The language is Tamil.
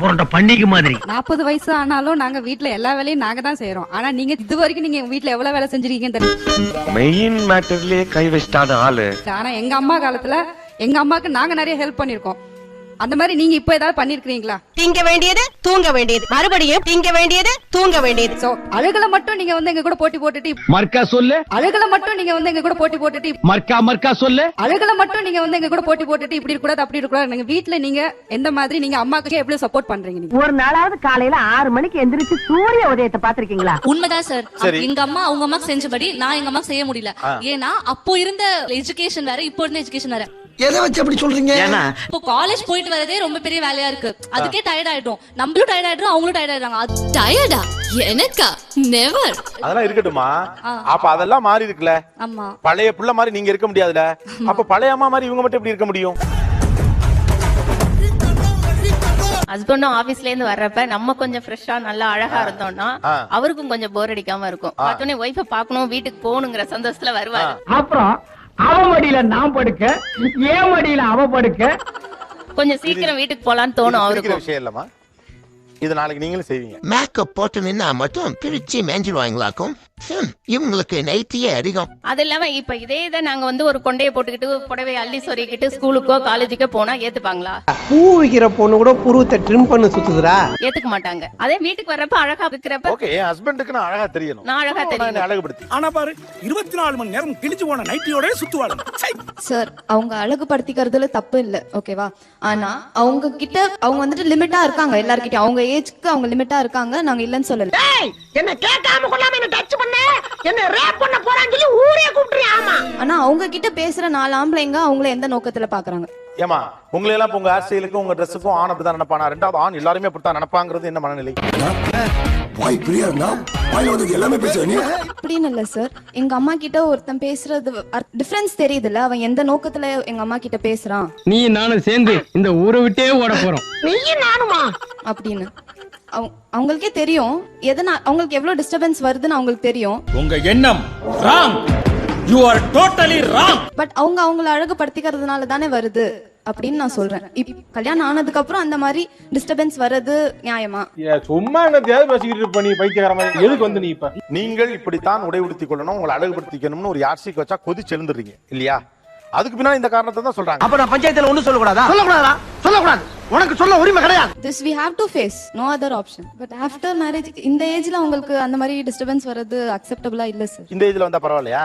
பண்ணிக்கு மாதிரி 40 வயசு ஆனாலும் நாங்க வீட்ல எல்லா வேலையும் நாங்க தான் செய்யறோம். ஆனா நீங்க இது வரைக்கும் நீங்க வீட்ல எவ்வளவு வேலை செஞ்சிருக்கீங்கன்னு தெரியும். மெயின் மேட்டர்லயே கை வச்சிட்டாத ஆளு. ஆனா எங்க அம்மா காலத்துல எங்க அம்மாக்கு நாங்க நிறைய ஹெல்ப் பண்ணிருக்கோம். அந்த மாதிரி நீங்க இப்ப ஏதாவது பண்ணிருக்கீங்களா? திங்க வேண்டியது தூங்க வேண்டியது, மறுபடியும் திங்க வேண்டியது தூங்க வேண்டியது. சோ அழுகல மட்டும் நீங்க வந்து எங்க கூட போட்டி போட்டுட்டு மர்க்கா சொல்லு. அழுகல மட்டும் நீங்க வந்து எங்க கூட போட்டி போட்டுட்டு மர்க்கா சொல்லு. அழுகல மட்டும் நீங்க வந்து எங்க கூட போட்டி போட்டுட்டு இப்படி இருக்க கூடாது அப்படி இருக்க கூடாது. நீங்க வீட்ல நீங்க எந்த மாதிரி நீங்க அம்மாக்கு எவ்வளவு சப்போர்ட் பண்றீங்க? நீங்க ஒரு நாளாவது காலையில 6 மணிக்கு எந்திரிச்சு சூரிய உதயத்தை பாத்திருக்கீங்களா? உண்மைதான் சார். எங்க அம்மா அவங்க அம்மாக்கு செஞ்சபடி நான் எங்க அம்மா செய்ய முடியல. ஏன்னா அப்போ இருந்த எஜுகேஷன் வேற, இப்போ இருந்த எஜுகேஷன் வேற. எதை வச்சு அப்படி சொல்றீங்க? இப்போ காலேஜ் போயிட்டு வரதே ரொம்ப பெரிய வேலையா இருக்கு. அதுக்கே டயர்ட் ஆயிடும். நம்மளும் டயர்ட் ஆயிடும், அவங்களும் டயர்ட் ஆயிடுறாங்க. டயர்டா? எனக்கா? நெவர். அதெல்லாம் இருக்கட்டுமா. அப்ப அதெல்லாம் மாறி இருக்குல்ல. ஆமா. பழைய புள்ள மாதிரி நீங்க இருக்க முடியாதுல. அப்ப பழைய அம்மா மாதிரி இவங்க மட்டும் எப்படி இருக்க முடியும்? ஹஸ்பண்டும் ஆபீஸ்ல இருந்து வர்றப்ப நம்ம கொஞ்சம் ஃப்ரெஷ்ஷா நல்லா அழகா இருந்தோம்னா அவருக்கும் கொஞ்சம் போர் அடிக்காம இருக்கும். பார்த்தோன்னே ஒய்ஃபை பார்க்கணும், வீட்டுக்கு போகணுங்கிற சந்தோஷத்துல வருவாரு. அப்புறம் அவ மடியில நான் படுக்க, ஏன் மடியில அவ படுக்க. கொஞ்சம் சீக்கிரம் வீட்டுக்கு போலான்னு தோணும் அவருக்கு. விஷயம் இல்லம்மா, இது நாளைக்கு நீங்களும் செய்வீங்க. மேக்கப் போட்டு நின்னா மட்டும் பிரிச்சு மேஞ்சிருவாங்களாக்கும். இவங்களுக்கு நைட்டியே அதிகம். அது இல்லாம இப்ப இதே இதை நாங்க வந்து ஒரு கொண்டையை போட்டுக்கிட்டு புடவை அள்ளி சொருகிட்டு ஸ்கூலுக்கோ காலேஜுக்கோ போனா ஏத்துப்பாங்களா? பூ விக்கிற பொண்ணு கூட புருவத்தை ட்ரிம் பண்ண சுத்துதுரா, ஏத்துக்க மாட்டாங்க. அதே வீட்டுக்கு வர்றப்ப அழகா இருக்கிறப்ப ஓகே, என் ஹஸ்பண்டுக்கு நான் அழகா தெரியணும், நான் அழகா தெரியணும், அழகுபடுத்தி. ஆனா பாரு 24 மணி நேரம் கிழிச்சு போன நைட்டியோட சுத்துவாங்க. சார், அவங்க அழகுபடுத்திக்கிறதுல தப்பு இல்ல, ஓகேவா? ஆனா அவங்க கிட்ட அவங்க வந்துட்டு லிமிட்டா இருக்காங்க. எல்லார்கிட்டயும் அவங்க ஏஜ்க்கு அவங்க லிமிட்டா இருக்காங்க. நாங்க இல்லன்னு சொல்லல. என்ன கேட்காம கொள்ளாம என்ன டச் பண்ண, என்ன ரேப் பண்ண போறான்னு சொல்லி ஊரே கூப்பிடுறியா? ஆமா. ஆனா அவங்க கிட்ட பேசுற 4 ஆம்பளைங்க அவங்கள எந்த நோக்கத்துல பாக்குறாங்க? ஏமா உங்களை எல்லாம் உங்க ஹேர் ஸ்டைலுக்கும் உங்க ட்ரெஸ்ஸுக்கும் ஆண் அப்படிதான் நினைப்பானா? ரெண்டாவது ஆண் எல்லாருமே அப்படித்தான் நினைப்பாங்கிறது என்ன மனநிலை? அப்படின்னு இல்ல சார். எங்க அம்மா கிட்ட ஒருத்தன் பேசுறது டிஃபரன்ஸ் தெரியுதுல்ல. அவன் எந்த நோக்கத்துல எங்க அம்மா கிட்ட பேசுறான். நீ நானும் சேர்ந்து இந்த ஊரை விட்டே ஓட போறோம். நீயும் நானுமா அப்படின்னு அவங்களுக்கே தெரியும். எதனா அவங்களுக்கு எவ்வளவு டிஸ்டர்பன்ஸ் வருதுன்னு அவங்களுக்கு தெரியும். உங்க எண்ணம் wrong. You are totally wrong. But அவங்க அவங்கள அழகுபடுத்திக்கிறதுனால தானே வருது அப்படின்னு நான் சொல்றேன். கல்யாணம் ஆனதுக்கு அப்புறம் அந்த மாதிரி டிஸ்டர்பன்ஸ் வர்றது நியாயமா? சும்மா என்ன தேவை பேசிக்கிட்டு பண்ணி பைத்தியக்கார மாதிரி எதுக்கு வந்து நீ இப்ப நீங்கள் இப்படித்தான் உடை உடுத்திக் கொள்ளணும், உங்களை அழகுபடுத்திக்கணும்னு ஒரு யார்சிக்கு வச்சா கொதிச்சு எழுந்துறீங்க இல்லையா? அதுக்கு பின்னாடி இந்த காரணத்தை தான் சொல்றாங்க. அப்ப நான் பஞ்சாயத்துல ஒண்ணும் சொல்லக்கூடாதா? சொல்லக்கூடாது. உனக்கு சொல்ல உரிமை கிடையாது. This we have to face, no other option. But after marriage இந்த ஏஜ்ல உங்களுக்கு அந்த மாதிரி டிஸ்டர்பன்ஸ் வர்றது அக்செப்டபிளா இல்ல சார். இந்த ஏஜ்ல வந்தா பரவாயில்லையா?